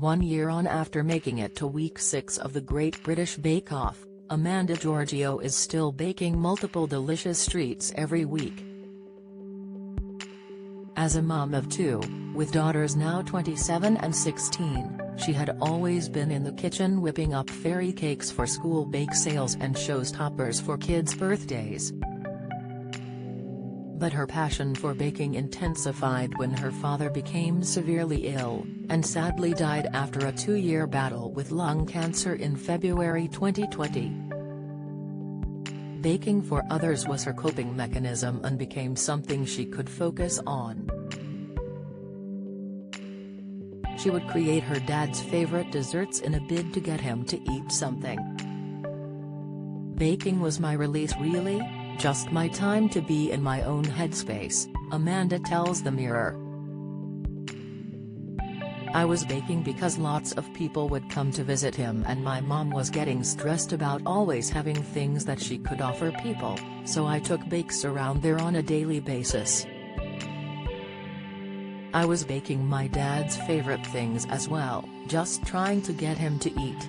1 year on after making it to week 6 of the Great British Bake Off, Amanda Georgiou is still baking multiple delicious treats every week. As a mom of 2, with daughters now 27 and 16, she had always been in the kitchen whipping up fairy cakes for school bake sales and showstoppers for kids' birthdays. But her passion for baking intensified when her father became severely ill, and sadly died after a 2-year battle with lung cancer in February 2020. Baking for others was her coping mechanism and became something she could focus on. She would create her dad's favorite desserts in a bid to get him to eat something. Baking was my release, really, just my time to be in my own headspace, Amanda tells the Mirror. I was baking because lots of people would come to visit him and my mom was getting stressed about always having things that she could offer people, so I took bakes around there on a daily basis. I was baking my dad's favorite things as well, just trying to get him to eat.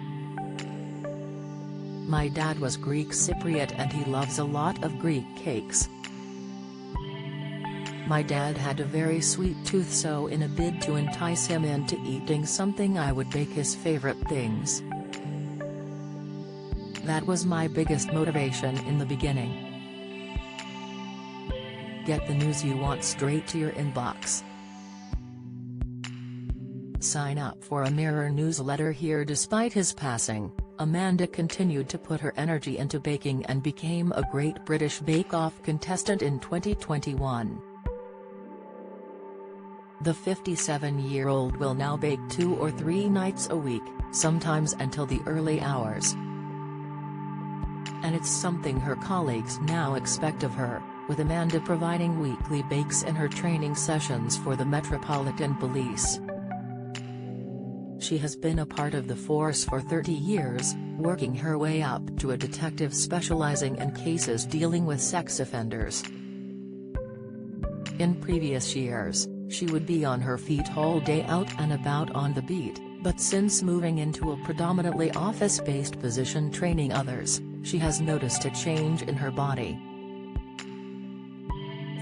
My dad was Greek Cypriot and he loves a lot of Greek cakes. My dad had a very sweet tooth, so in a bid to entice him into eating something I would bake his favorite things. That was my biggest motivation in the beginning. Get the news you want straight to your inbox. Sign up for a Mirror newsletter here. Despite his passing, Amanda continued to put her energy into baking and became a Great British Bake Off contestant in 2021. The 57-year-old will now bake 2 or 3 nights a week, sometimes until the early hours. And it's something her colleagues now expect of her, with Amanda providing weekly bakes in her training sessions for the Metropolitan Police. She has been a part of the force for 30 years, working her way up to a detective specializing in cases dealing with sex offenders. In previous years, she would be on her feet all day out and about on the beat, but since moving into a predominantly office-based position training others, she has noticed a change in her body.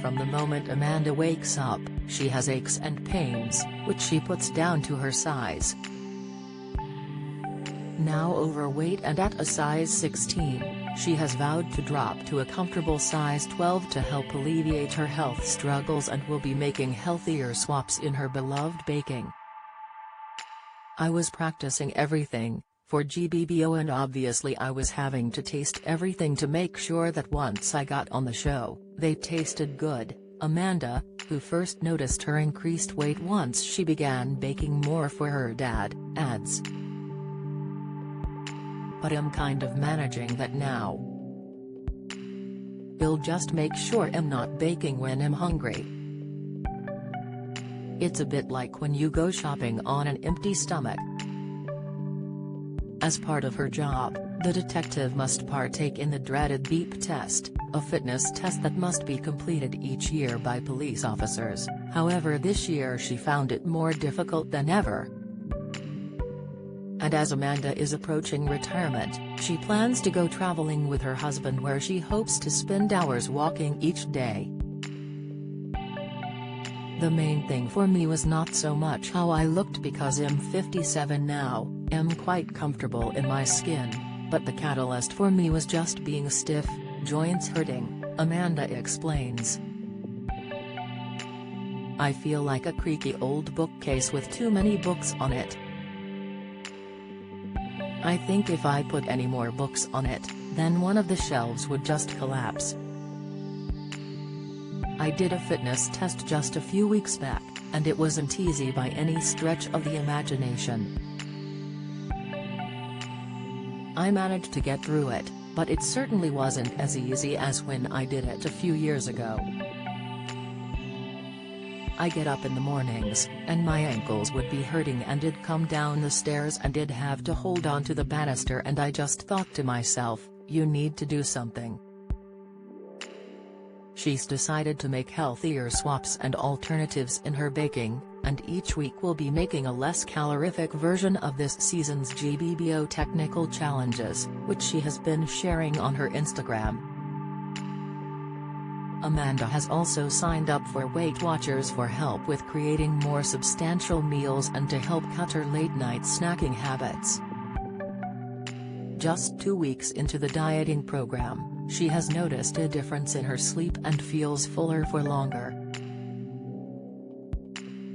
From the moment Amanda wakes up, she has aches and pains, which she puts down to her size. Now overweight and at a size 16, she has vowed to drop to a comfortable size 12 to help alleviate her health struggles and will be making healthier swaps in her beloved baking. I was practicing everything for GBBO and obviously I was having to taste everything to make sure that once I got on the show, they tasted good, Amanda, who first noticed her increased weight once she began baking more for her dad, adds. But I'm kind of managing that now. I'll just make sure I'm not baking when I'm hungry. It's a bit like when you go shopping on an empty stomach. As part of her job, the detective must partake in the dreaded BEEP test, a fitness test that must be completed each year by police officers. However, this year she found it more difficult than ever. And as Amanda is approaching retirement, she plans to go traveling with her husband where she hopes to spend hours walking each day. The main thing for me was not so much how I looked because I'm 57 now, am quite comfortable in my skin, but the catalyst for me was just being stiff, joints hurting, Amanda explains. I feel like a creaky old bookcase with too many books on it. I think if I put any more books on it, then one of the shelves would just collapse. I did a fitness test just a few weeks back, and it wasn't easy by any stretch of the imagination. I managed to get through it, but it certainly wasn't as easy as when I did it a few years ago. I get up in the mornings, and my ankles would be hurting and I'd come down the stairs and I'd have to hold on to the banister and I just thought to myself, you need to do something. She's decided to make healthier swaps and alternatives in her baking, and each week will be making a less calorific version of this season's GBBO technical challenges, which she has been sharing on her Instagram. Amanda has also signed up for Weight Watchers for help with creating more substantial meals and to help cut her late-night snacking habits. Just 2 weeks into the dieting program, she has noticed a difference in her sleep and feels fuller for longer.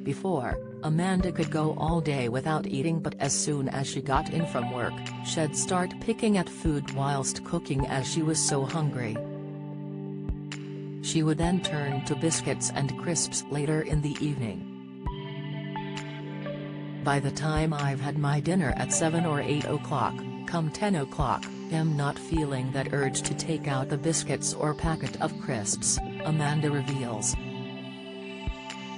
Before, Amanda could go all day without eating, but as soon as she got in from work, she'd start picking at food whilst cooking as she was so hungry. She would then turn to biscuits and crisps later in the evening. By the time I've had my dinner at 7 or 8 o'clock, come 10 o'clock, I'm not feeling that urge to take out the biscuits or packet of crisps, Amanda reveals.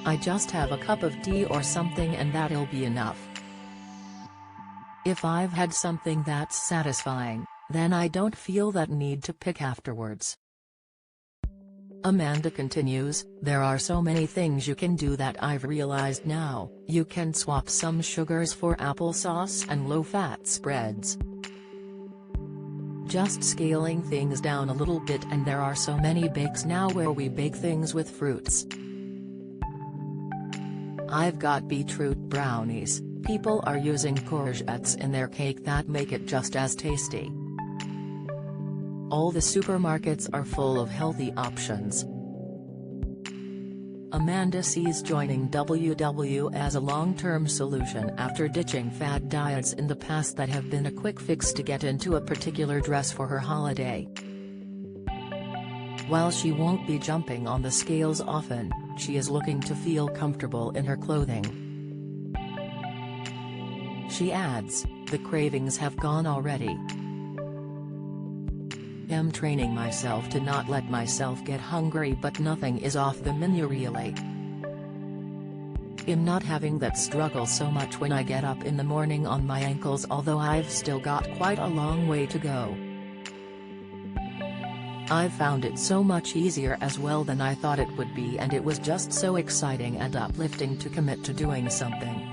I just have a cup of tea or something and that'll be enough. If I've had something that's satisfying, then I don't feel that need to pick afterwards. Amanda continues, there are so many things you can do that I've realized now. You can swap some sugars for applesauce and low-fat spreads. Just scaling things down a little bit, and there are so many bakes now where we bake things with fruits. I've got beetroot brownies, people are using courgettes in their cake that make it just as tasty. All the supermarkets are full of healthy options. Amanda sees joining WW as a long-term solution after ditching fad diets in the past that have been a quick fix to get into a particular dress for her holiday. While she won't be jumping on the scales often, she is looking to feel comfortable in her clothing. She adds, the cravings have gone already. I'm training myself to not let myself get hungry, but nothing is off the menu really. I'm not having that struggle so much when I get up in the morning on my ankles, although I've still got quite a long way to go. I've found it so much easier as well than I thought it would be, and it was just so exciting and uplifting to commit to doing something.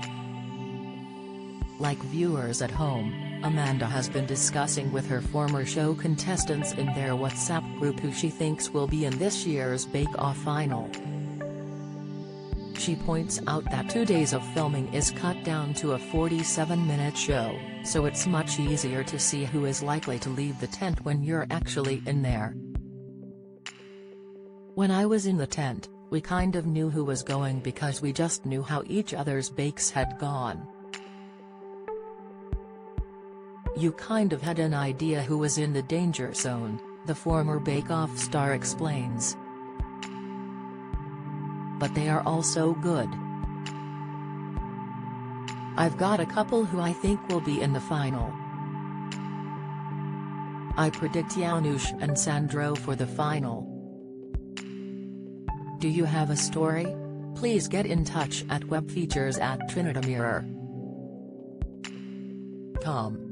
Like viewers at home, Amanda has been discussing with her former show contestants in their WhatsApp group who she thinks will be in this year's Bake Off final. She points out that 2 days of filming is cut down to a 47-minute show, so it's much easier to see who is likely to leave the tent when you're actually in there. When I was in the tent, we kind of knew who was going because we just knew how each other's bakes had gone. You kind of had an idea who was in the danger zone, the former Bake Off star explains. But they are all so good. I've got a couple who I think will be in the final. I predict Janusz and Sandro for the final. Do you have a story? Please get in touch at webfeatures@trinitymirror.com.